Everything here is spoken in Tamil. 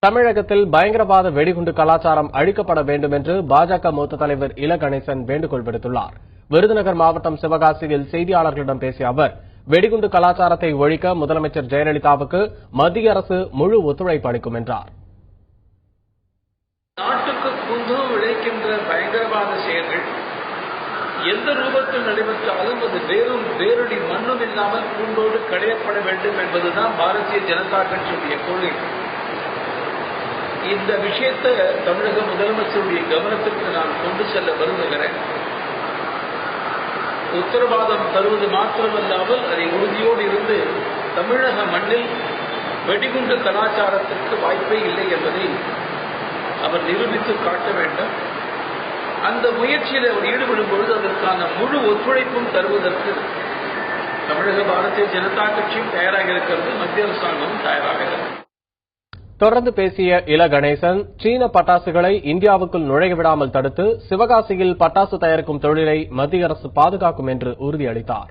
தமிழகத்தில் பயங்கரவாத வெடிகுண்டு கலாச்சாரம் அழிக்கப்பட வேண்டும் என்று பாஜக மூத்த தலைவர் இல கணேசன் வேண்டுகோள் விடுத்துள்ளார். விருதுநகர் மாவட்டம் சிவகாசியில் செய்தியாளர்களிடம் பேசிய அவர், வெடிகுண்டு கலாச்சாரத்தை ஒழிக்க முதலமைச்சர் ஜெயலலிதாவுக்கு மத்திய அரசு முழு ஒத்துழைப்பு அளிக்கும் என்றார். நாட்டுக்கு குண்டு விளைக்கின்ற பயங்கரவாத செயல்கள் எந்த ரூபத்தில் நடைபெற்றாலும் அது வேரடி மண்ணும் இல்லாமல் கூண்டோடு களையப்பட வேண்டும் என்பதுதான் பாரதிய ஜனதா கட்சியுடைய கொள்கை. இந்த விஷயத்தை தமிழக முதலமைச்சருடைய கவனத்திற்கு நான் கொண்டு செல்ல விரும்புகிறேன். உத்தரவாதம் தருவது மாத்திரமல்லாமல் அதை உறுதியோடு இருந்து தமிழக மண்ணில் வெடிகுண்டு கலாச்சாரத்திற்கு வாய்ப்பே இல்லை என்பதை அவர் நிரூபித்து காட்ட வேண்டும். அந்த முயற்சியில் அவர் ஈடுபடும் பொழுது அதற்கான முழு ஒத்துழைப்பும் தருவதற்கு தமிழக பாரதிய ஜனதா கட்சியும் தயாராக இருக்கிறது, மத்திய அரசாங்கமும் தயாராக இருக்கிறது. தொடர்ந்து பேசிய இல கணேசன், சீன பட்டாசுகளை இந்தியாவுக்குள் நுழைய விடாமல் தடுத்து சிவகாசியில் பட்டாசு தயாரிக்கும் தொழிலை மத்திய அரசு பாதுகாக்கும் என்று உறுதியளித்தார்.